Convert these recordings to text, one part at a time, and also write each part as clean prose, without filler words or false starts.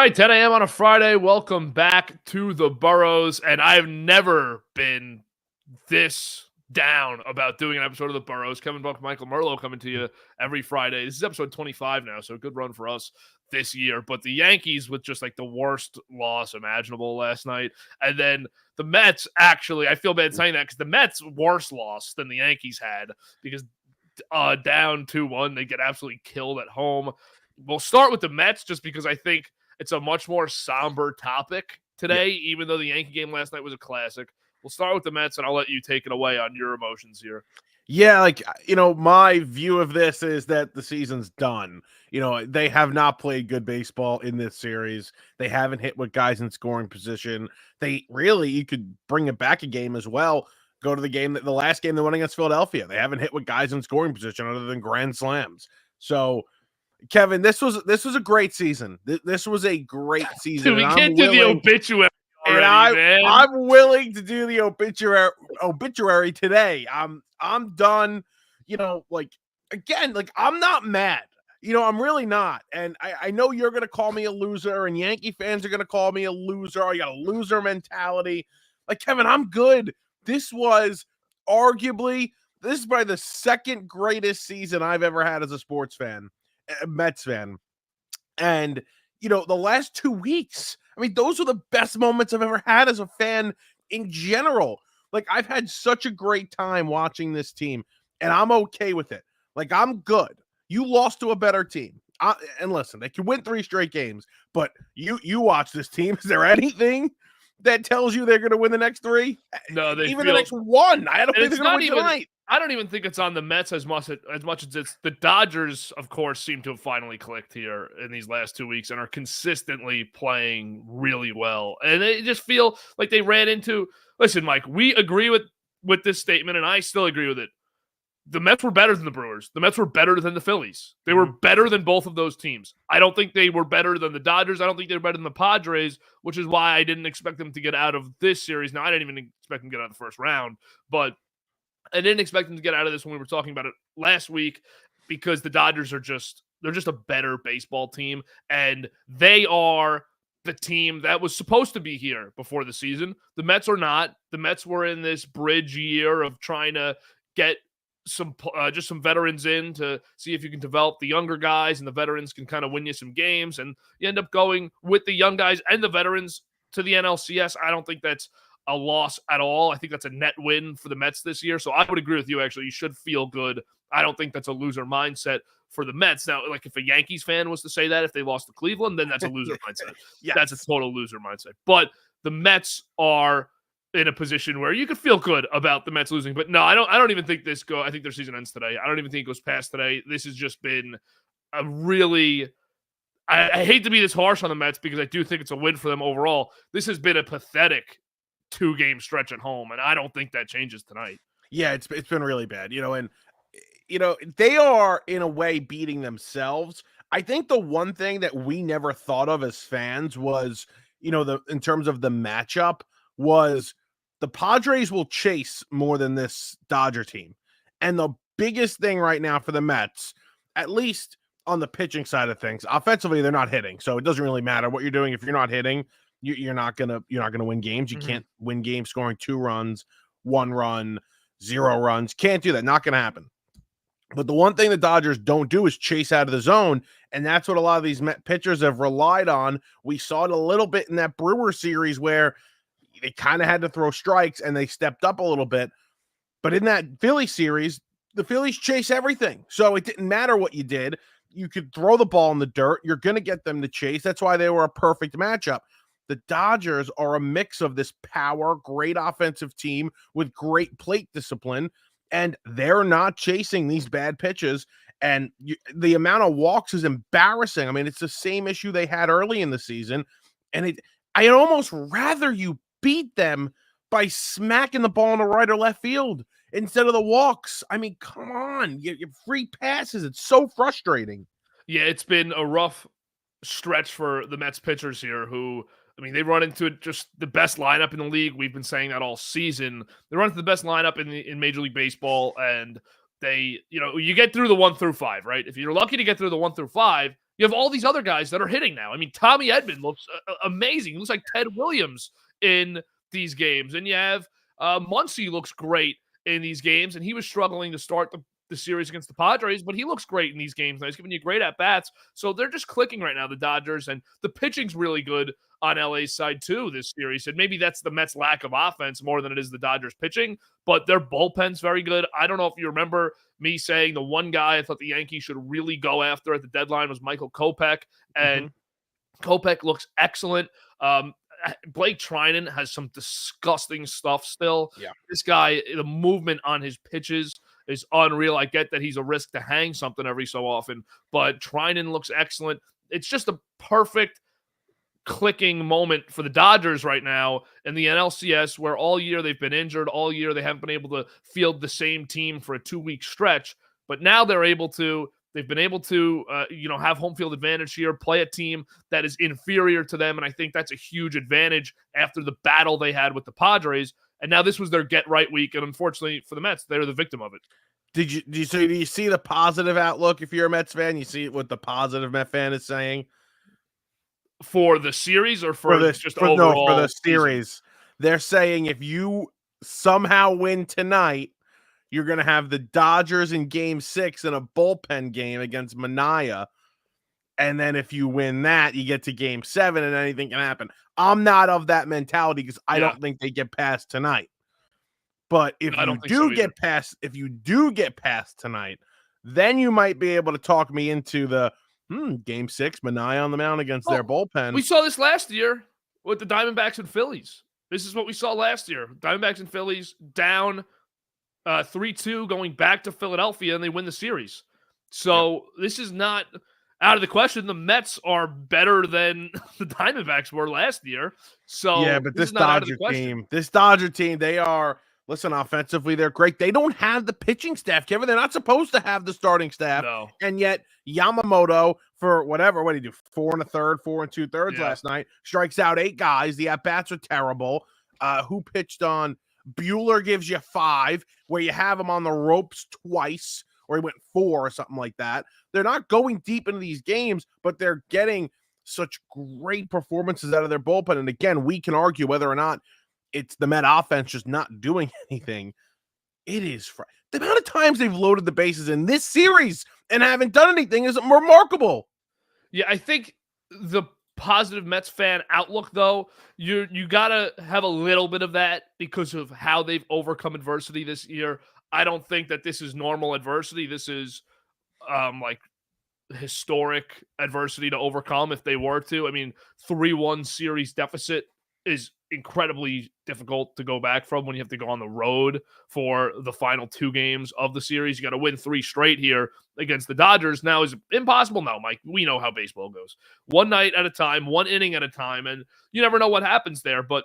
right, 10 a.m. on a Friday. Welcome back to the Boroughs. And I've never been this down about doing an episode of the Boroughs. Kevin Buck, Michael Merlo coming to you every Friday. This is episode 25 now, so a good run for us this year. But the Yankees with just like the worst loss imaginable last night. And then the Mets, actually, I feel bad saying that because the Mets worse loss than the Yankees had because down 2-1, they get absolutely killed at home. We'll start with the Mets just because I think it's a much more somber topic today, even though the Yankee game last night was a classic. We'll start with the Mets, and I'll let you take it away on your emotions here. Yeah, my view of this is that the season's done. They have not played good baseball in this series. They haven't hit with guys in scoring position. You could bring it back a game as well. Go to the last game they won against Philadelphia. They haven't hit with guys in scoring position other than grand slams. So, Kevin, this was a great season. This was a great season. Dude, we can't do the obituary already, man. I'm willing to do the obituary today. I'm done. I'm not mad. I'm really not. And I know you're going to call me a loser, and Yankee fans are going to call me a loser. I got a loser mentality. Kevin, I'm good. This is probably the second greatest season I've ever had as a sports fan, a Mets fan. And, the last 2 weeks, those are the best moments I've ever had as a fan in general. I've had such a great time watching this team, and I'm okay with it. I'm good. You lost to a better team. And listen, they can win 3 straight games, but you watch this team. Is there anything that tells you they're going to win the next 3? No, the next 1. I don't think they're going to win tonight. I don't even think it's on the Mets as much as it's the Dodgers, of course, seem to have finally clicked here in these last 2 weeks and are consistently playing really well. And they just feel like they ran into – listen, Mike, we agree with this statement, and I still agree with it. The Mets were better than the Brewers. The Mets were better than the Phillies. They were better than both of those teams. I don't think they were better than the Dodgers. I don't think they were better than the Padres, which is why I didn't expect them to get out of this series. Now, I didn't even expect them to get out of the first round, but I didn't expect them to get out of this when we were talking about it last week because the Dodgers they're just a better baseball team, and they are the team that was supposed to be here before the season. The Mets are not. The Mets were in this bridge year of trying to get some veterans in to see if you can develop the younger guys, and the veterans can kind of win you some games, and you end up going with the young guys and the veterans to the NLCS. I don't think that's a loss at all. I think that's a net win for the Mets this year. So I would agree with you, actually. You should feel good. I don't think that's a loser mindset for the Mets. Now, if a Yankees fan was to say that if they lost to Cleveland, then that's a loser mindset. Yes. That's a total loser mindset. But the Mets are in a position where you could feel good about the Mets losing. But no, I don't even think I think their season ends today. I don't even think it goes past today. This has just been a really I hate to be this harsh on the Mets because I do think it's a win for them overall. This has been a pathetic 2-game stretch at home, and I don't think that changes tonight. Yeah, it's been really bad, and they are in a way beating themselves. I think the one thing that we never thought of as fans was, in terms of the matchup, was the Padres will chase more than this Dodger team. And the biggest thing right now for the Mets, at least on the pitching side of things, offensively they're not hitting, so it doesn't really matter what you're doing. If you're not hitting, you're not gonna win games. You can't win games scoring 2 runs, 1 run, 0 runs. Can't do that. Not gonna happen. But the one thing the Dodgers don't do is chase out of the zone, and that's what a lot of these pitchers have relied on. We saw it a little bit in that Brewer series where they kind of had to throw strikes and they stepped up a little bit. But in that Philly series, the Phillies chase everything. So it didn't matter what you did. You could throw the ball in the dirt. You're going to get them to chase. That's why they were a perfect matchup. The Dodgers are a mix of this power, great offensive team with great plate discipline, and they're not chasing these bad pitches. And the amount of walks is embarrassing. It's the same issue they had early in the season. And I'd almost rather you beat them by smacking the ball in the right or left field instead of the walks. Come on. Your free passes. It's so frustrating. Yeah, it's been a rough stretch for the Mets pitchers here who, they run into just the best lineup in the league. We've been saying that all season. They run into the best lineup in Major League Baseball, and they, you get through the 1 through 5, right? If you're lucky to get through the 1 through 5, You have all these other guys that are hitting now. I mean, Tommy Edman looks amazing. He looks like Ted Williams in these games. And you have Muncy looks great in these games, and he was struggling to start the series against the Padres, but he looks great in these games. Now he's giving you great at-bats. So they're just clicking right now, the Dodgers, and the pitching's really good on LA's side too this series. And maybe that's the Mets' lack of offense more than it is the Dodgers pitching, but their bullpen's very good. I don't know if you remember me saying the one guy I thought the Yankees should really go after at the deadline was Michael Kopech, and Kopech looks excellent. Blake Trinan has some disgusting stuff still. Yeah. This guy, the movement on his pitches is unreal. I get that he's a risk to hang something every so often, but Trinan looks excellent. It's just a perfect clicking moment for the Dodgers right now in the NLCS, where all year they've been injured. All year they haven't been able to field the same team for a 2-week stretch, but now they've been able to have home field advantage here, play a team that is inferior to them, and I think that's a huge advantage after the battle they had with the Padres. And now this was their get right week, and unfortunately for the Mets, they're the victim of it. Do you see the positive outlook if you're a Mets fan? You see what the positive Met fan is saying for the series, or for this just overall? No, for the series. Season? They're saying if you somehow win tonight, you're going to have the Dodgers in Game 6 in a bullpen game against Manaea. And then if you win that, you get to Game 7 and anything can happen. I'm not of that mentality because I don't think they get past tonight. But if you do get past tonight, then you might be able to talk me into the Game 6, Manaea on the mound against their bullpen. We saw this last year with the Diamondbacks and Phillies. This is what we saw last year. Diamondbacks and Phillies down 3-2 going back to Philadelphia, and they win the series. So this is not out of the question. The Mets are better than the Diamondbacks were last year. So yeah, but this Dodger team, they are, listen, offensively, they're great. They don't have the pitching staff, Kevin. They're not supposed to have the starting staff. No. And yet Yamamoto, for what did he do? 4 1/3, 4 2/3 last night, strikes out 8 guys. The at-bats are terrible. Who pitched on? Bueller gives you 5, where you have him on the ropes twice, or he went 4 or something like that. They're not going deep into these games, but they're getting such great performances out of their bullpen. And again, we can argue whether or not it's the Met offense just not doing anything. It is the amount of times they've loaded the bases in this series and haven't done anything is remarkable. Yeah, I think the positive Mets fan outlook, though, you gotta have a little bit of that because of how they've overcome adversity this year. I don't think that this is normal adversity. This is like historic adversity to overcome if they were to. I mean, 3-1 series deficit is incredibly difficult to go back from when you have to go on the road for the final 2 games of the series. You got to win 3 straight here against the Dodgers. Now, is it impossible? No, Mike. We know how baseball goes. One night at a time, one inning at a time, and you never know what happens there, but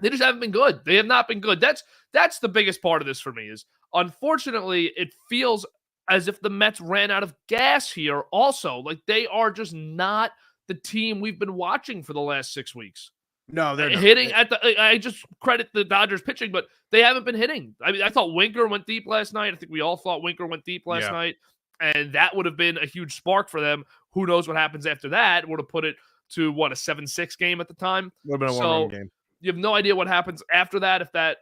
they just haven't been good. They have not been good. That's the biggest part of this for me is, unfortunately, it feels as if the Mets ran out of gas here also. Like, they are just not the team we've been watching for the last 6 weeks. No, they're not hitting I just credit the Dodgers pitching, but they haven't been hitting. I mean, I thought Winker went deep last night. I think we all thought Winker went deep last night, and that would have been a huge spark for them. Who knows what happens after that? Would have put it to a 7-6 game at the time. Would have been a 1-run game. You have no idea what happens after that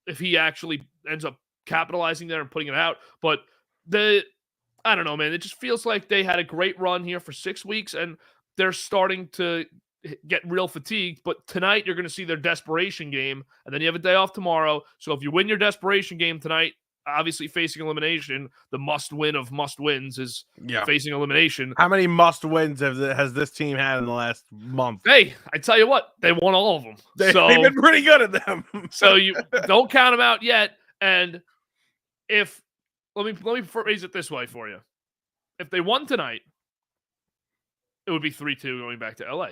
if he actually ends up capitalizing there and putting it out. But I don't know, man. It just feels like they had a great run here for 6 weeks, and they're starting to get real fatigued. But tonight you're going to see their desperation game, and then you have a day off tomorrow. So if you win your desperation game tonight, obviously facing elimination, the must-win of must-wins is facing elimination. How many must-wins has this team had in the last month? Hey, I tell you what, they won all of them. They've been pretty good at them. So you don't count them out yet. And let me phrase it this way for you. If they won tonight, it would be 3-2 going back to LA.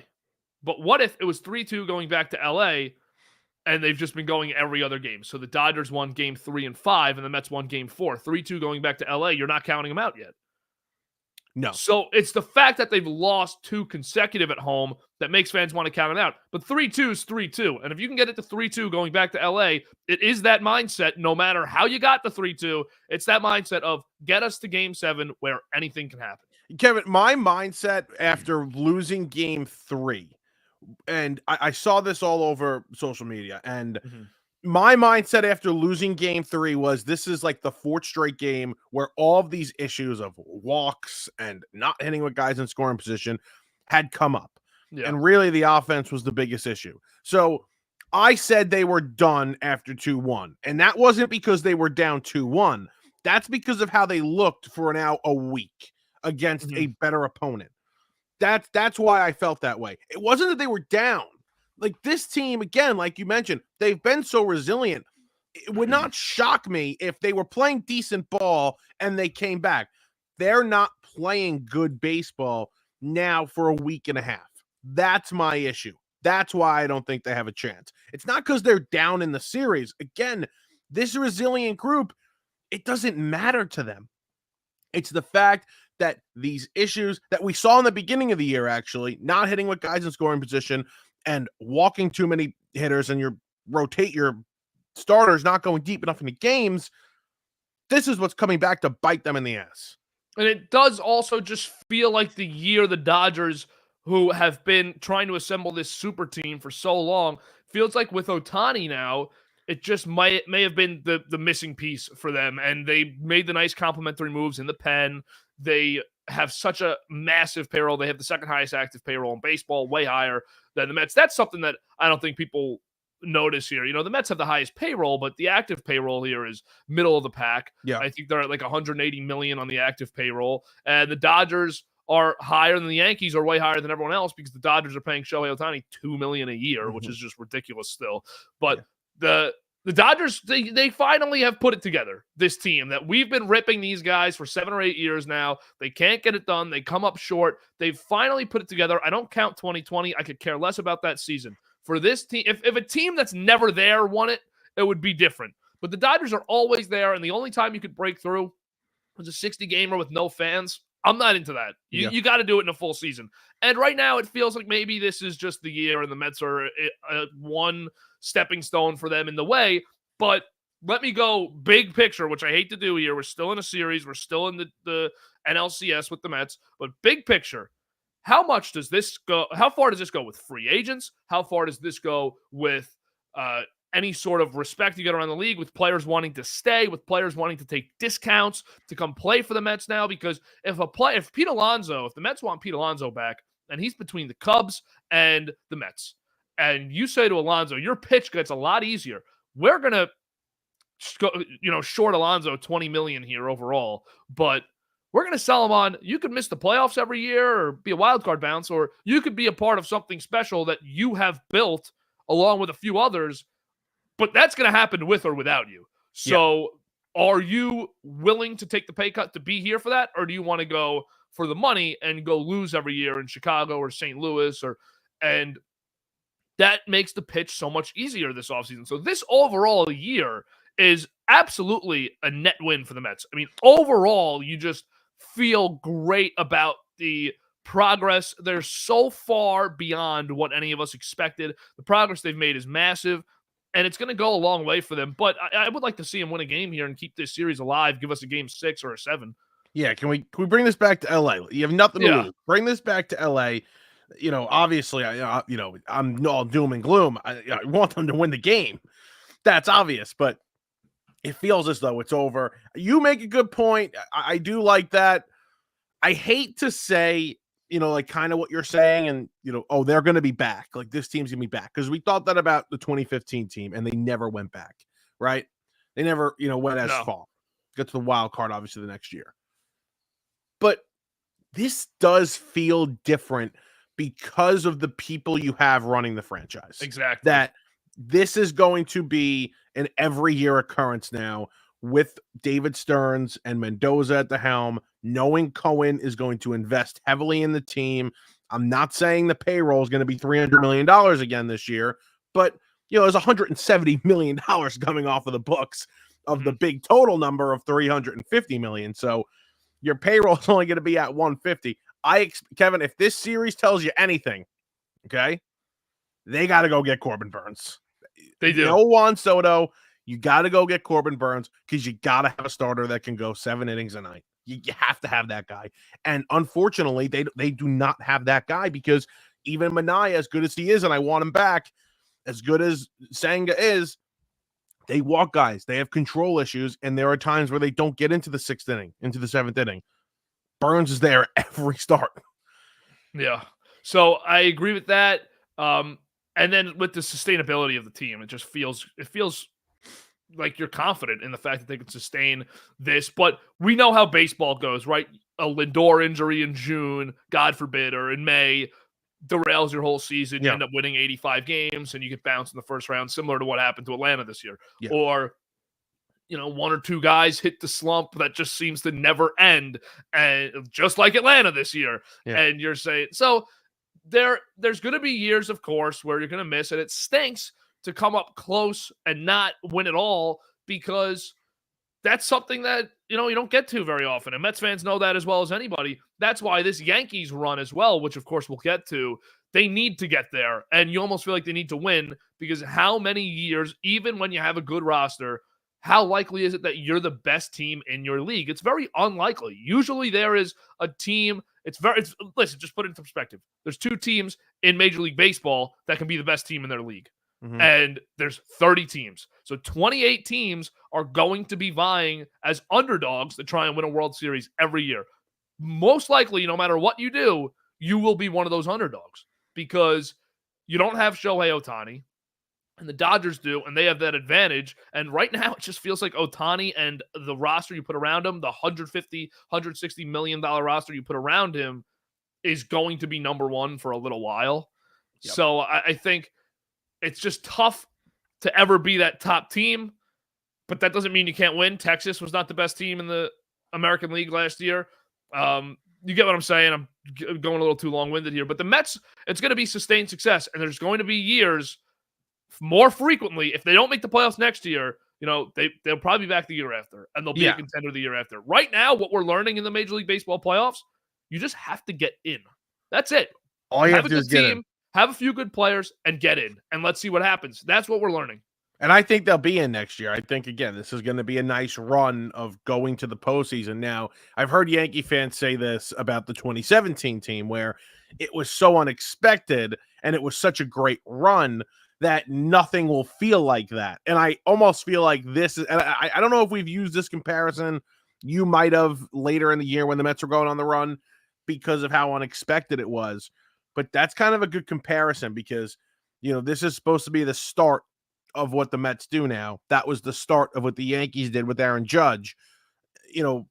But what if it was 3-2 going back to LA and they've just been going every other game? So the Dodgers won game 3 and 5 and the Mets won game 4. 3-2 going back to LA, you're not counting them out yet. No. So it's the fact that they've lost 2 consecutive at home that makes fans want to count them out. But 3-2 is 3-2. And if you can get it to 3-2 going back to LA, it is that mindset, no matter how you got the 3-2, it's that mindset of get us to game 7 where anything can happen. Kevin, my mindset after losing game 3, and I saw this all over social media, and Mhm. my mindset after losing game 3 was this is like the fourth straight game where all of these issues of walks and not hitting with guys in scoring position had come up. Yeah. And really, the offense was the biggest issue. So I said they were done after 2-1. And that wasn't because they were down 2-1. That's because of how they looked for now a week against a Mhm. better opponent. That's why I felt that way. It wasn't that they were down. Like this team, again, like you mentioned, they've been so resilient. It would not shock me if they were playing decent ball and they came back. They're not playing good baseball now for a week and a half. That's my issue. That's why I don't think they have a chance. It's not because they're down in the series. Again, this resilient group, it doesn't matter to them. It's the fact that these issues that we saw in the beginning of the year, actually, not hitting with guys in scoring position and walking too many hitters and your starters not going deep enough into games, this is what's coming back to bite them in the ass. And it does also just feel like the year the Dodgers, who have been trying to assemble this super team for so long, feels like with Otani now, it just may have been the missing piece for them. And they made the nice complimentary moves in the pen. They have such a massive payroll. They have the second highest active payroll in baseball, way higher than the Mets. That's something that I don't think people notice here. You know, the Mets have the highest payroll, but the active payroll here is middle of the pack. Yeah. I think they're at like 180 million on the active payroll, and the Dodgers are higher than the Yankees, are way higher than everyone else because the Dodgers are paying Shohei Ohtani $2 million a year, which is just ridiculous still. But the Dodgers, they finally have put it together, this team that we've been ripping these guys for 7 or 8 years now. They can't get it done. They come up short. They've finally put it together. I don't count 2020. I could care less about that season. For this team, if a team that's never there won it, it would be different. But the Dodgers are always there, and the only time you could break through was a 60-gamer with no fans. I'm not into that. You got to do it in a full season. And right now, it feels like maybe this is just the year, and the Mets are one stepping stone for them in the way. But let me go big picture, which I hate to do here. We're still in a series. We're still in the NLCS with the Mets. But big picture, how much does this go? How far does this go with free agents? How far does this go with any sort of respect you get around the league, with players wanting to stay, with players wanting to take discounts to come play for the Mets now? Because if Pete Alonso, if the Mets want Pete Alonso back, and he's between the Cubs and the Mets, and you say to Alonso, your pitch gets a lot easier. We're gonna, short Alonso 20 million here overall, but we're going to sell him on, you could miss the playoffs every year or be a wild card bounce, or you could be a part of something special that you have built along with a few others, but that's going to happen with or without you. So are you willing to take the pay cut to be here for that? Or do you want to go for the money and go lose every year in Chicago or St. Louis? And that makes the pitch so much easier this offseason. So this overall year is absolutely a net win for the Mets. I mean, overall, you just feel great about the progress. They're so far beyond what any of us expected. The progress they've made is massive, and it's going to go a long way for them. But I would like to see them win a game here and keep this series alive, give us a game 6 or a 7. Yeah, can we bring this back to LA? You have nothing to Yeah. lose. Bring this back to LA. Obviously, I'm all doom and gloom. I want them to win the game. That's obvious, but it feels as though it's over. You make a good point. I do like that. I hate to say, like kind of what you're saying, and they're going to be back. Like this team's going to be back, because we thought that about the 2015 team, and they never went back. Right? They never, went as far. Get to the wild card, obviously, the next year. But this does feel different because of the people you have running the franchise. Exactly. That this is going to be an every year occurrence now, with David Stearns and Mendoza at the helm, knowing Cohen is going to invest heavily in the team. I'm not saying the payroll is going to be $300 million again this year, but there's $170 million coming off of the books of the big total number of $350 million. So your payroll is only going to be at 150. Kevin, if this series tells you anything, okay, they got to go get Corbin Burns. They do. No Juan Soto. You got to go get Corbin Burns, because you got to have a starter that can go 7 innings a night. You have to have that guy. And unfortunately, they do not have that guy because even Minaya, as good as he is, and I want him back, as good as Senga is, they walk guys. They have control issues, and there are times where they don't get into the 6th inning, into the 7th inning. Burns is there every start. Yeah. So I agree with that. And then with the sustainability of the team, it feels like you're confident in the fact that they can sustain this. But we know how baseball goes, right? A Lindor injury in June, God forbid, or in May, derails your whole season. You end up winning 85 games and you get bounced in the first round, similar to what happened to Atlanta this year. Yeah. Or, one or two guys hit the slump that just seems to never end, and just like Atlanta this year. Yeah. And you're saying, so there's going to be years, of course, where you're going to miss, and it stinks to come up close and not win at all, because that's something that, you don't get to very often. And Mets fans know that as well as anybody. That's why this Yankees run as well, which of course we'll get to, they need to get there. And you almost feel like they need to win, because how many years, even when you have a good roster, how likely is it that you're the best team in your league? It's very unlikely. Usually there is a team. Listen, just put it into perspective. There's 2 teams in Major League Baseball that can be the best team in their league. Mm-hmm. And there's 30 teams. So 28 teams are going to be vying as underdogs to try and win a World Series every year. Most likely, no matter what you do, you will be one of those underdogs, because you don't have Shohei Ohtani, and the Dodgers do, and they have that advantage. And right now, it just feels like Ohtani and the roster you put around him, the $160 million roster you put around him, is going to be number one for a little while. Yep. So I think it's just tough to ever be that top team, but that doesn't mean you can't win. Texas was not the best team in the American League last year. You get what I'm saying? I'm going a little too long-winded here, but the Mets, it's going to be sustained success, and there's going to be years more frequently, if they don't make the playoffs next year, they'll probably be back the year after, and they'll be a contender the year after. Right now, what we're learning in the Major League Baseball playoffs, you just have to get in. That's it. All you have to do is get in. Have a few good players, and get in, and let's see what happens. That's what we're learning. And I think they'll be in next year. I think, again, this is going to be a nice run of going to the postseason. Now, I've heard Yankee fans say this about the 2017 team, where it was so unexpected and it was such a great run that nothing will feel like that. And I almost feel like this is, and I don't know if we've used this comparison. You might have later in the year when the Mets were going on the run, because of how unexpected it was. But that's kind of a good comparison, because, this is supposed to be the start of what the Mets do now. That was the start of what the Yankees did with Aaron Judge. It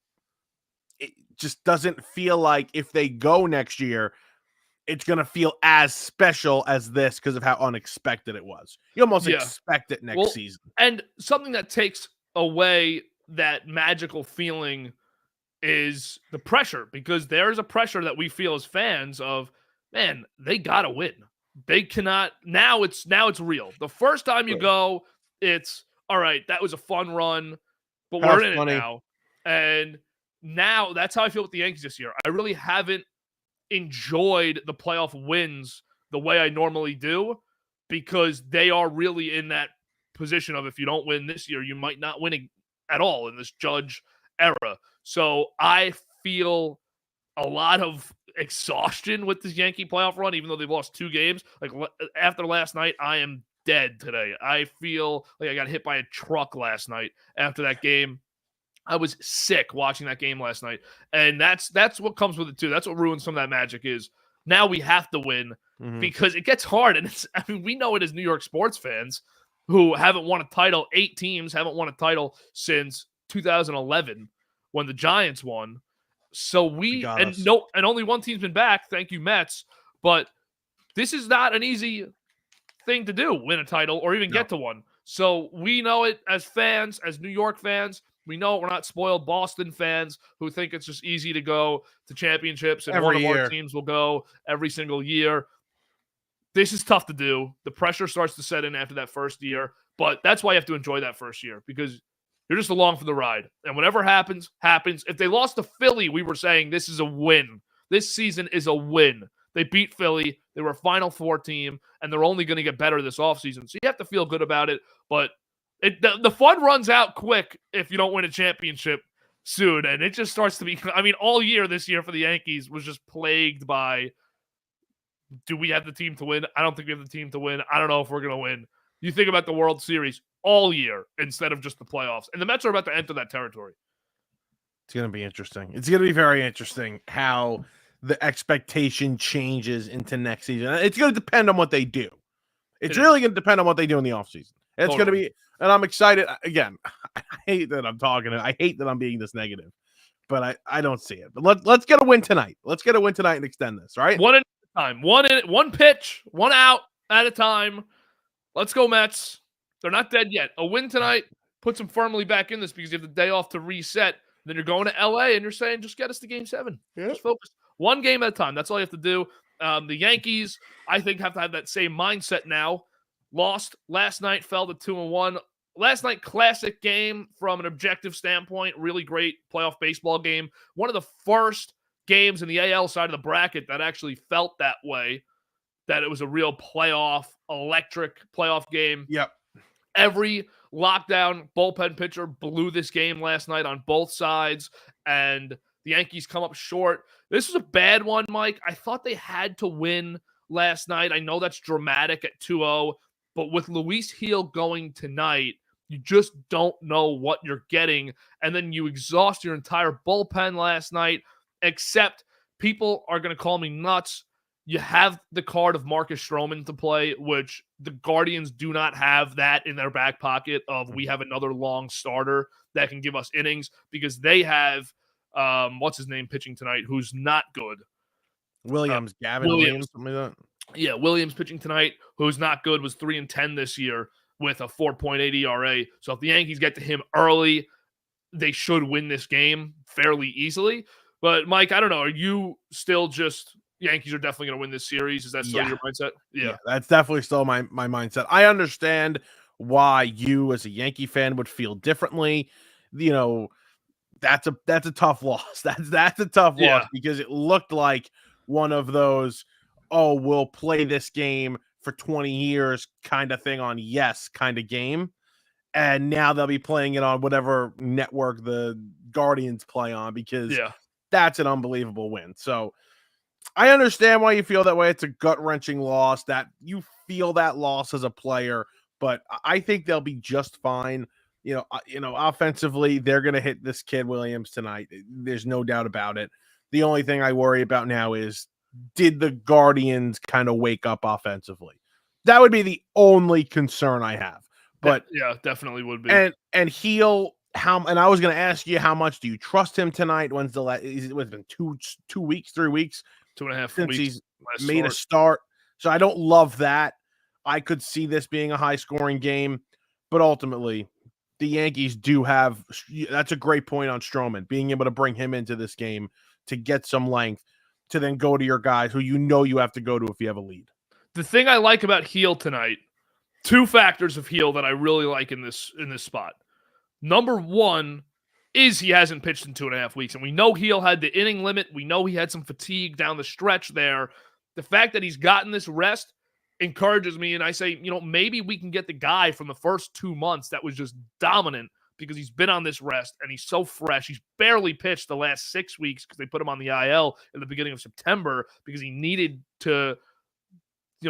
just doesn't feel like if they go next year, it's going to feel as special as this, because of how unexpected it was. You almost expect it next season. And something that takes away that magical feeling is the pressure, because there is a pressure that we feel as fans of, man, they got to win. They cannot. Now it's real. The first time you go, it's all right. That was a fun run, but we're in it now. And now that's how I feel with the Yankees this year. I really haven't enjoyed the playoff wins the way I normally do, because they are really in that position of, if you don't win this year, you might not win at all in this Judge era. So I feel a lot of exhaustion with this Yankee playoff run, even though they've lost 2 games. Like, after last night, I am dead today. I feel like I got hit by a truck last night after that game. I was sick watching that game last night. And that's what comes with it too. That's what ruins some of that magic is. Now we have to win, because it gets hard. And we know it as New York sports fans who haven't won a title. 8 teams haven't won a title since 2011 when the Giants won. So and only one team's been back. Thank you, Mets. But this is not an easy thing to do, win a title or even get to one. So we know it as fans, as New York fans. We know we're not spoiled Boston fans who think it's just easy to go to championships and one of our teams will go every single year. This is tough to do. The pressure starts to set in after that first year, but that's why you have to enjoy that first year, because you're just along for the ride. And whatever happens, happens. If they lost to Philly, we were saying this is a win. This season is a win. They beat Philly. They were a Final Four team, and they're only going to get better this offseason. So you have to feel good about it, but the fun runs out quick if you don't win a championship soon. And it just starts to be, I mean, all year this year for the Yankees was just plagued by, do we have the team to win? I don't think we have the team to win. I don't know if we're going to win. You think about the World Series all year instead of just the playoffs. And the Mets are about to enter that territory. It's going to be interesting. It's going to be very interesting how the expectation changes into next season. It's going to depend on what they do. It's really going to depend on what they do in the offseason. It's going to be, and I'm excited. Again, I hate that I'm talking. I hate that I'm being this negative, but I don't see it. But let's get a win tonight. Let's get a win tonight and extend this, right? One at a time. One pitch, one out at a time. Let's go, Mets. They're not dead yet. A win tonight puts them firmly back in this because you have the day off to reset. Then you're going to LA and you're saying, just get us to game 7. Yeah. Just focus. One game at a time. That's all you have to do. The Yankees, I think, have to have that same mindset now. Lost last night, fell to 2-1. Last night, classic game from an objective standpoint. Really great playoff baseball game. One of the first games in the AL side of the bracket that actually felt that way, that it was a real playoff, electric playoff game. Yep. Every lockdown bullpen pitcher blew this game last night on both sides, and the Yankees come up short. This was a bad one, Mike. I thought they had to win last night. I know that's dramatic at 2-0, but with Luis Gil going tonight, you just don't know what you're getting, and then you exhaust your entire bullpen last night, except people are going to call me nuts. You have the card of Marcus Stroman to play, which the Guardians do not have that in their back pocket of we have another long starter that can give us innings, because they have, what's his name pitching tonight, who's not good. Gavin Williams, something like that. Yeah, Williams pitching tonight, who's not good, was 3-10 this year with a 4.8 ERA. So if the Yankees get to him early, they should win this game fairly easily. But Mike, I don't know. Are you still just Yankees are definitely going to win this series? Is that still your mindset? Yeah, that's definitely still my mindset. I understand why you as a Yankee fan would feel differently. You know, that's a tough loss. That's a tough loss because it looked like one of those, oh, we'll play this game for 20 years kind of thing on yes kind of game. And now they'll be playing it on whatever network the Guardians play on, because that's an unbelievable win. So I understand why you feel that way. It's a gut-wrenching loss, that you feel that loss as a player, but I think they'll be just fine. You know, offensively, they're going to hit this kid Williams tonight. There's no doubt about it. The only thing I worry about now is, did the Guardians kind of wake up offensively? That would be the only concern I have. But yeah, definitely would be. And and I was going to ask you, how much do you trust him tonight? When's the last? It's been 2 weeks, 3 weeks, 2.5 since weeks he's made a start. So I don't love that. I could see this being a high-scoring game, but ultimately, the Yankees do have. That's a great point on Stroman, being able to bring him into this game to get some length, to then go to your guys who you have to go to if you have a lead. The thing I like about Gil tonight, 2 factors of Gil that I really like in this spot. Number one is he hasn't pitched in 2.5 weeks, and we know Gil had the inning limit. We know he had some fatigue down the stretch there. The fact that he's gotten this rest encourages me, and I say, maybe we can get the guy from the first 2 months that was just dominant, because he's been on this rest and he's so fresh. He's barely pitched the last 6 weeks because they put him on the IL in the beginning of September because he needed to,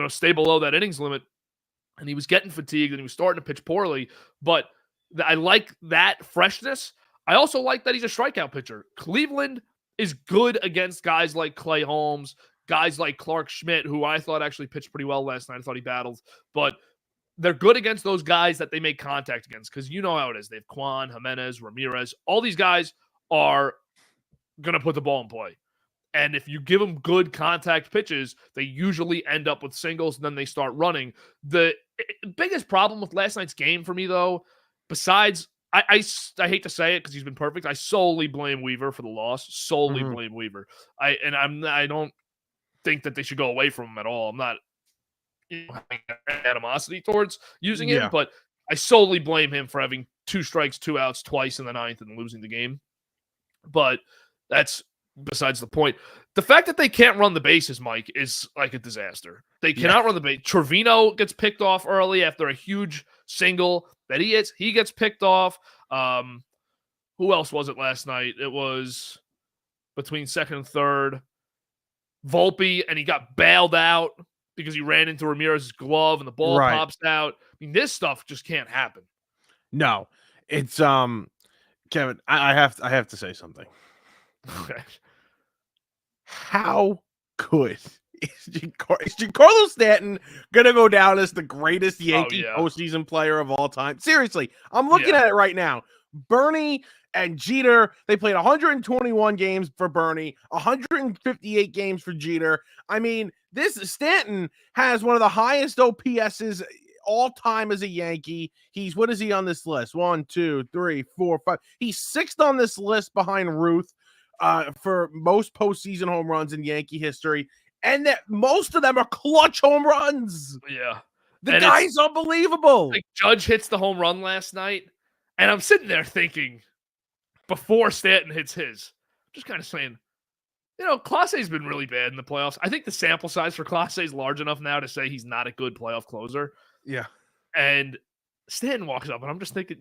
stay below that innings limit. And he was getting fatigued and he was starting to pitch poorly. But I like that freshness. I also like that he's a strikeout pitcher. Cleveland is good against guys like Clay Holmes, guys like Clark Schmidt, who I thought actually pitched pretty well last night. I thought he battled. But they're good against those guys that they make contact against, because you know how it is. They have Kwan, Jimenez, Ramirez. All these guys are going to put the ball in play. And if you give them good contact pitches, they usually end up with singles, and then they start running. The biggest problem with last night's game for me, though, besides, I hate to say it because he's been perfect, I solely blame Weaver for the loss. Solely blame Weaver. I don't think that they should go away from him at all. I'm not having animosity towards using him, but I solely blame him for having 2 strikes, 2 outs twice in the 9th and losing the game. But that's besides the point. The fact that they can't run the bases, Mike, is like a disaster. They cannot run the base. Trevino gets picked off early after a huge single that he gets picked off. Who else was it last night? It was between second and third. Volpe, and he got bailed out because he ran into Ramirez's glove and the ball Right. pops out. I mean, this stuff just can't happen. No, it's Kevin. I have to say something. Okay. How good is Giancarlo Stanton gonna go down as the greatest Yankee postseason player of all time? Seriously, I'm looking at it right now. Bernie and Jeter, they played 121 games for Bernie, 158 games for Jeter. I mean, this Stanton has one of the highest OPSs all time as a Yankee. What is he on this list? 1, 2, 3, 4, 5. He's sixth on this list behind Ruth for most postseason home runs in Yankee history. And that most of them are clutch home runs. Yeah. The guy's unbelievable. Like Judge hits the home run last night, and I'm sitting there thinking, before Stanton hits his, just kind of saying, Clase's been really bad in the playoffs. I think the sample size for Clase is large enough now to say he's not a good playoff closer. Yeah. And Stanton walks up, and I'm just thinking,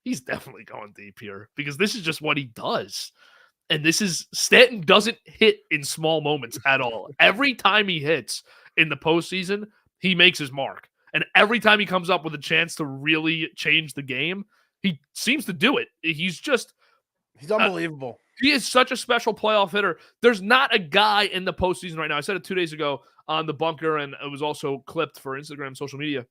he's definitely going deep here because this is just what he does. And Stanton doesn't hit in small moments at all. Every time he hits in the postseason, he makes his mark. And every time he comes up with a chance to really change the game, he seems to do it. He's unbelievable. He is such a special playoff hitter. There's not a guy in the postseason right now. I said it 2 days ago on the bunker, and it was also clipped for Instagram, social media.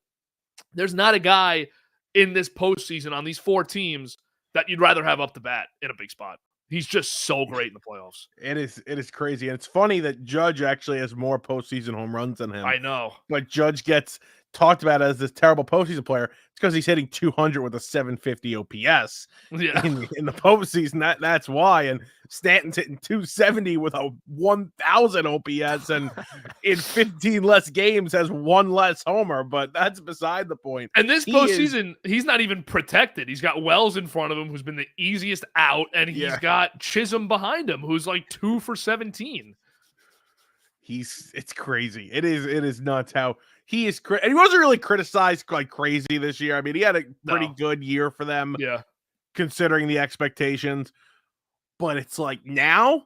There's not a guy in this postseason on these 4 teams that you'd rather have up the bat in a big spot. He's just so great in the playoffs. It is crazy. And it's funny that Judge actually has more postseason home runs than him. I know. But Judge gets talked about as this terrible postseason player. It's because he's hitting 200 with a 750 OPS in the postseason. That's why. And Stanton's hitting 270 with a 1,000 OPS and in 15 less games has 1 less homer. But that's beside the point. And this postseason, he's not even protected. He's got Wells in front of him, who's been the easiest out, and he's got Chisholm behind him, who's like 2 for 17. It's crazy. It is nuts how he is. And he wasn't really criticized like crazy this year. I mean, he had a pretty good year for them, considering the expectations. But it's like now,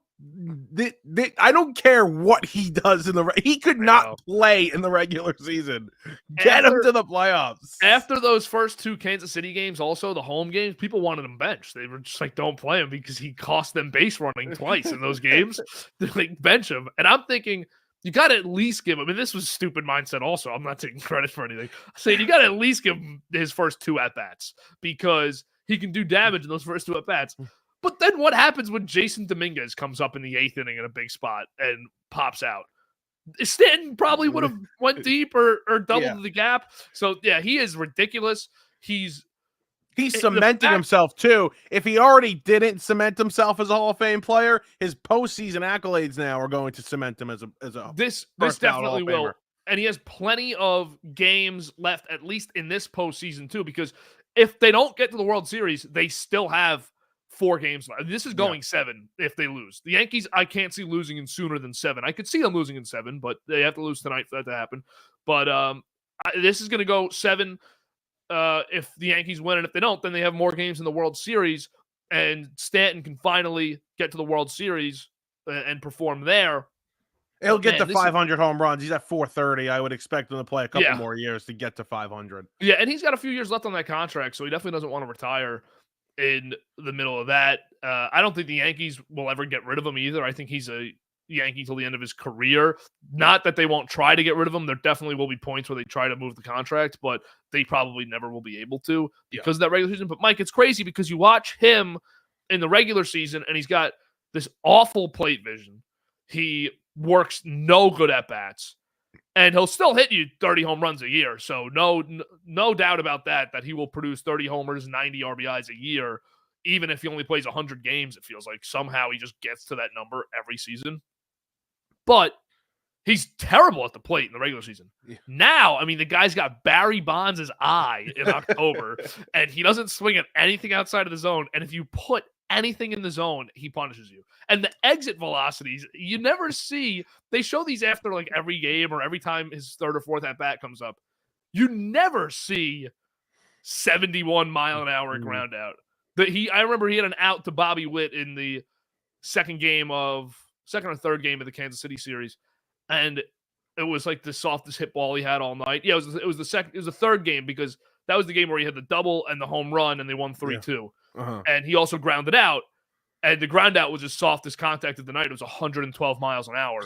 I don't care what he does he could not play in the regular season. Get him to the playoffs. After those first 2 Kansas City games, also the home games, people wanted him benched. They were just like, don't play him because he cost them base running twice in those games. They're like, bench him. And I'm thinking, you got to at least give him, and this was stupid mindset also. I'm not taking credit for anything. I'm saying you got to at least give him his first 2 at-bats because he can do damage in those first 2 at-bats. But then what happens when Jason Dominguez comes up in the 8th inning in a big spot and pops out? Stanton probably would have went deep or doubled the gap. So, yeah, he is ridiculous. He's cementing himself, too. If he already didn't cement himself as a Hall of Fame player, his postseason accolades now are going to cement him as a This definitely will. And he has plenty of games left, at least in this postseason, too, because if they don't get to the World Series, they still have 4 games left. This is going 7 if they lose. The Yankees, I can't see losing in sooner than 7. I could see them losing in 7, but they have to lose tonight for that to happen. But this is going to go 7 if the Yankees win. And if they don't, then they have more games in the World Series. And Stanton can finally get to the World Series and perform there. He'll get to 500 home runs. He's at 430. I would expect him to play a couple more years to get to 500. Yeah, and he's got a few years left on that contract, so he definitely doesn't want to retire in the middle of that. I don't think the Yankees will ever get rid of him either. I think he's a Yankee till the end of his career. Not that they won't try to get rid of him. There definitely will be points where they try to move the contract, but they probably never will be able to because of that regular season. But Mike, it's crazy because you watch him in the regular season and he's got this awful plate vision. He works no good at bats. And he'll still hit you 30 home runs a year. So no doubt about that he will produce 30 homers, 90 RBIs a year. Even if he only plays 100 games, it feels like somehow he just gets to that number every season. But he's terrible at the plate in the regular season. Yeah. Now, I mean, the guy's got Barry Bonds' eye in October, and he doesn't swing at anything outside of the zone. And if you put anything in the zone, he punishes you. And the exit velocities, you never see. They show these after like every game or every time his 3rd or 4th at bat comes up. You never see 71 mile an hour ground out. I remember he had an out to Bobby Witt in the second or third game of the Kansas City series, and it was like the softest hit ball he had all night. Yeah, it was the third game because that was the game where he had the double and the home run and they won 3-2. And he also grounded out, and the ground out was his softest contact of the night. It was 112 miles an hour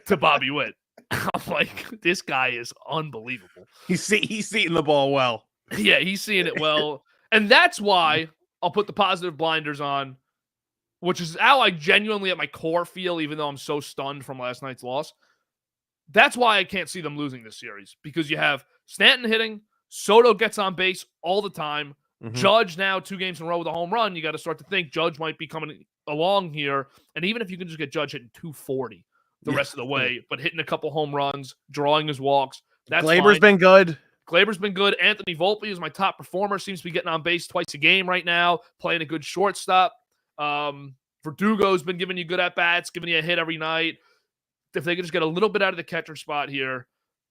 to Bobby Witt. I'm like, this guy is unbelievable. He's seeing the ball well. Yeah, he's seeing it well. And that's why I'll put the positive blinders on, which is how I genuinely at my core feel, even though I'm so stunned from last night's loss. That's why I can't see them losing this series, because you have Stanton hitting, Soto gets on base all the time, Judge now 2 games in a row with a home run. You got to start to think Judge might be coming along here. And even if you can just get Judge hitting 240 the rest of the way, but hitting a couple home runs, drawing his walks, that's Glaber's fine. been good. Glaber's been good. Anthony Volpe is my top performer. Seems to be getting on base twice a game right now, playing a good shortstop. Verdugo's been giving you good at-bats, giving you a hit every night. If they could just get a little bit out of the catcher spot here,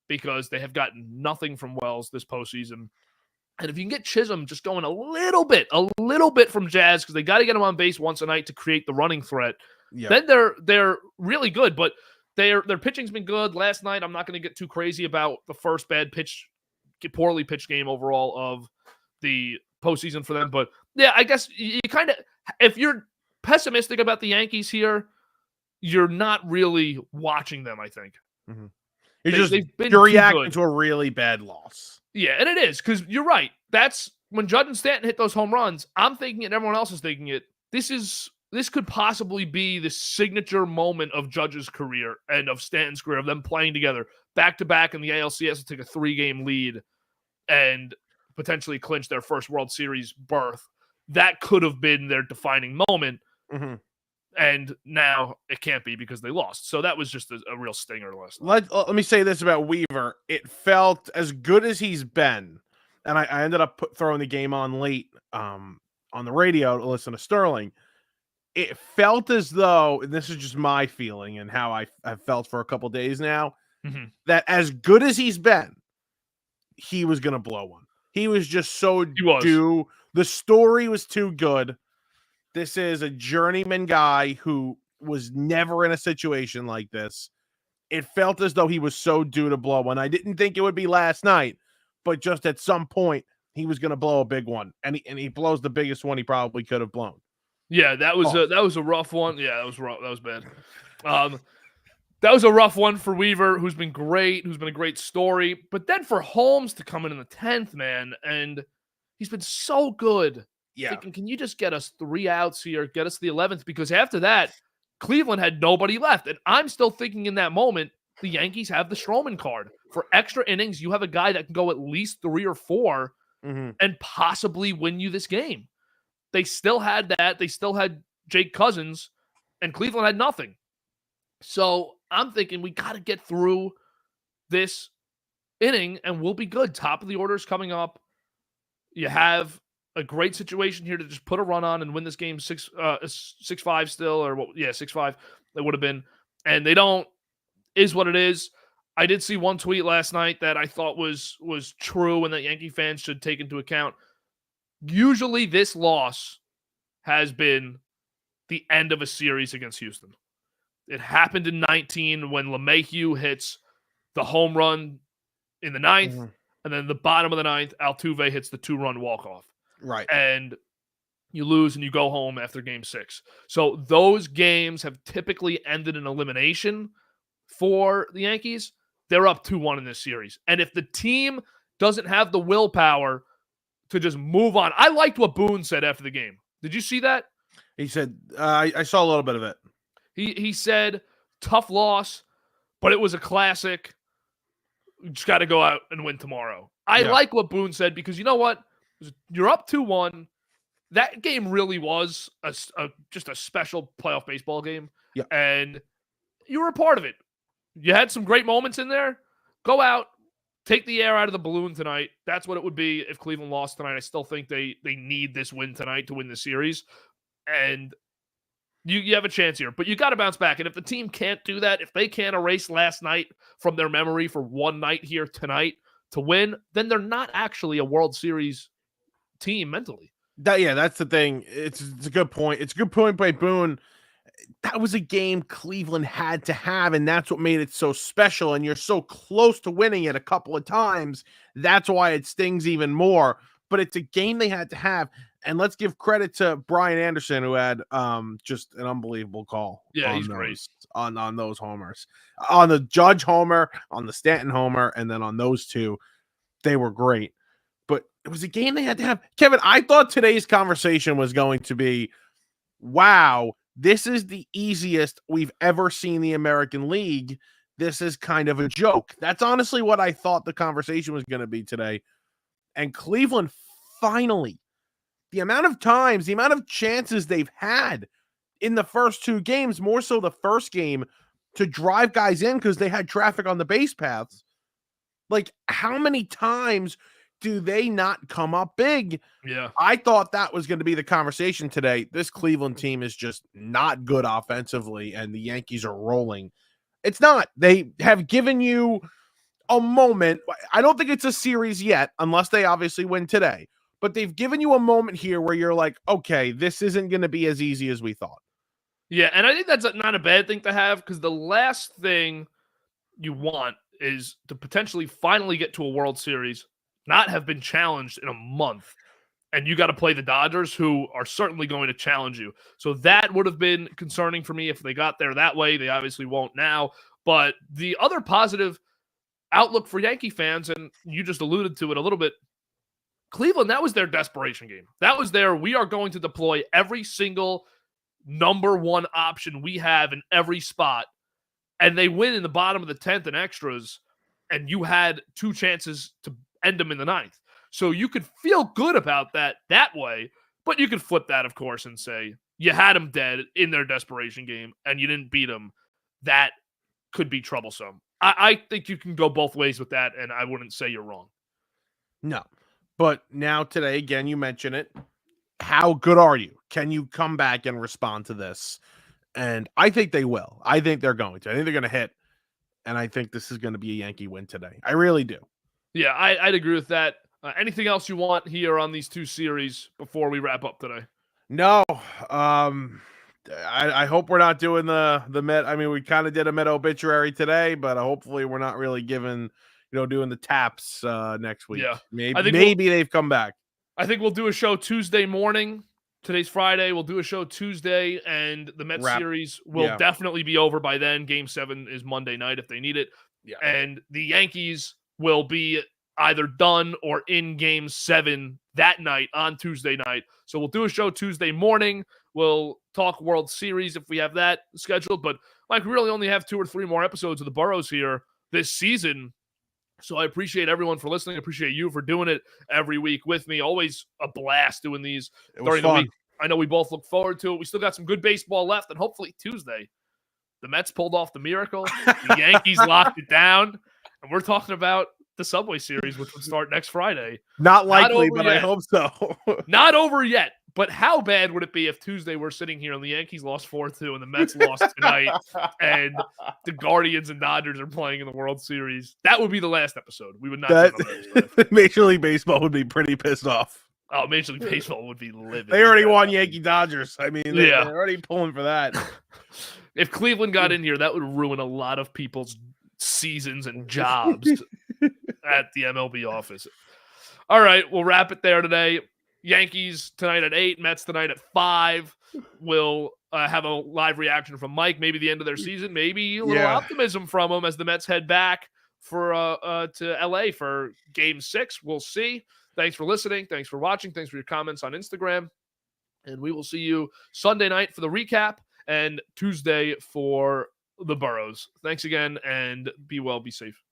because they have gotten nothing from Wells this postseason. And if you can get Chisholm just going a little bit from Jazz, because they got to get him on base once a night to create the running threat, then they're really good. But their pitching's been good. Last night, I'm not going to get too crazy about the first poorly pitched game overall of the postseason for them. But yeah, I guess you kind of, if you're pessimistic about the Yankees here, you're not really watching them, I think. You're reacting to a really bad loss. Yeah, and it is, because you're right. That's when Judge and Stanton hit those home runs. I'm thinking it, and everyone else is thinking it. This could possibly be the signature moment of Judge's career and of Stanton's career, of them playing together back-to-back in the ALCS to take a 3-game lead and potentially clinch their first World Series berth. That could have been their defining moment. And now it can't be because they lost. So that was just a real stinger last night. Let me say this about Weaver. It felt as good as he's been. And I ended up throwing the game on late on the radio to listen to Sterling. It felt as though, and this is just my feeling and how I've felt for a couple days now, that as good as he's been, he was going to blow one. He was just so due. The story was too good. This is a journeyman guy who was never in a situation like this. It felt as though he was so due to blow one. I didn't think it would be last night, but just at some point, he was going to blow a big one. And he blows the biggest one he probably could have blown. Yeah, that was a rough one. Yeah, that was rough. That was bad. That was a rough one for Weaver, who's been great, who's been a great story. But then for Holmes to come in the 10th, man, and he's been so good. Yeah. Thinking, can you just get us 3 outs here, get us the 11th? Because after that, Cleveland had nobody left. And I'm still thinking in that moment, the Yankees have the Stroman card. For extra innings, you have a guy that can go at least 3 or 4 and possibly win you this game. They still had that. They still had Jake Cousins, and Cleveland had nothing. So I'm thinking we got to get through this inning, and we'll be good. Top of the order is coming up. You have a great situation here to just put a run on and win this game 6-5 still, or 6-5 it would have been. And they don't, is what it is. I did see one tweet last night that I thought was true and that Yankee fans should take into account. Usually this loss has been the end of a series against Houston. It happened in 19 when LeMahieu hits the home run in the 9th, and then the bottom of the 9th, Altuve hits the 2-run walk-off. Right. And you lose and you go home after game 6. So those games have typically ended in elimination for the Yankees. They're up 2-1 in this series. And if the team doesn't have the willpower to just move on, I liked what Boone said after the game. Did you see that? He said, I saw a little bit of it. He said, tough loss, but it was a classic. You just got to go out and win tomorrow. I like what Boone said, because you know what? You're up 2-1. That game really was just a special playoff baseball game. Yeah. And you were a part of it. You had some great moments in there. Go out, take the air out of the balloon tonight. That's what it would be if Cleveland lost tonight. I still think they need this win tonight to win the series. And you have a chance here. But you got to bounce back. And if the team can't do that, if they can't erase last night from their memory for one night here tonight to win, then they're not actually a World Series team mentally. That's the thing. It's a good point. It's a good point by Boone. That was a game Cleveland had to have, and that's what made it so special. And you're so close to winning it a couple of times. That's why it stings even more. But it's a game they had to have. And let's give credit to Brian Anderson, who had just an unbelievable call Yeah, on he's great. on those homers. On the Judge homer, on the Stanton homer, and then on those two, they were great. But it was a game they had to have. Kevin, I thought today's conversation was going to be, wow, this is the easiest we've ever seen the American League. This is kind of a joke. That's honestly what I thought the conversation was going to be today. And Cleveland finally, the amount of times, the amount of chances they've had in the first two games, more so the first game, to drive guys in because they had traffic on the base paths. Like, how many times do they not come up big? Yeah. I thought that was going to be the conversation today. This Cleveland team is just not good offensively, and the Yankees are rolling. It's not. They have given you a moment. I don't think it's a series yet, unless they obviously win today. But they've given you a moment here where you're like, okay, this isn't going to be as easy as we thought. Yeah, and I think that's not a bad thing to have, because the last thing you want is to potentially finally get to a World Series, not have been challenged in a month, and you got to play the Dodgers, who are certainly going to challenge you. So that would have been concerning for me if they got there that way. They obviously won't now. But the other positive outlook for Yankee fans, and you just alluded to it a little bit, Cleveland, that was their desperation game. That was we are going to deploy every single number one option we have in every spot. And they win in the bottom of the 10th in extras, and you had two chances to end them in the 9th. So you could feel good about that way, but you could flip that, of course, and say you had them dead in their desperation game and you didn't beat them. That could be troublesome. I think you can go both ways with that, and I wouldn't say you're wrong. No. But now today, again, you mention it. How good are you? Can you come back and respond to this? And I think they will. I think they're going to. I think they're going to hit. And I think this is going to be a Yankee win today. I really do. Yeah, I'd agree with that. Anything else you want here on these two series before we wrap up today? No. I hope we're not doing the Met. I mean, we kind of did a Met obituary today, but hopefully we're not really doing the taps next week. Yeah. Maybe they've come back. I think we'll do a show Tuesday morning. Today's Friday. We'll do a show Tuesday, and the Mets series will definitely be over by then. Game 7 is Monday night if they need it. Yeah. And the Yankees will be either done or in Game 7 that night on Tuesday night. So we'll do a show Tuesday morning. We'll talk World Series if we have that scheduled. But, Mike, we really only have 2 or 3 more episodes of the Boroughs here this season. So I appreciate everyone for listening. I appreciate you for doing it every week with me. Always a blast doing these during the week. I know we both look forward to it. We still got some good baseball left, and hopefully Tuesday, the Mets pulled off the miracle. The Yankees locked it down, and we're talking about the Subway Series, which would start next Friday. Not likely, but I hope so. Not over yet. But how bad would it be if Tuesday we're sitting here and the Yankees lost 4-2 and the Mets lost tonight and the Guardians and Dodgers are playing in the World Series? That would be the last episode. We would not. Major League Baseball would be pretty pissed off. Oh, Major League Baseball would be livid. They already won Yankee Dodgers. I mean, they're already pulling for that. If Cleveland got in here, that would ruin a lot of people's seasons and jobs at the MLB office. All right, we'll wrap it there today. Yankees tonight at 8, Mets tonight at 5. We'll have a live reaction from Mike, maybe the end of their season, maybe a little optimism from him as the Mets head back for to LA for Game 6. We'll see. Thanks for listening. Thanks for watching. Thanks for your comments on Instagram. And we will see you Sunday night for the recap and Tuesday for the Boroughs. Thanks again, and be well, be safe.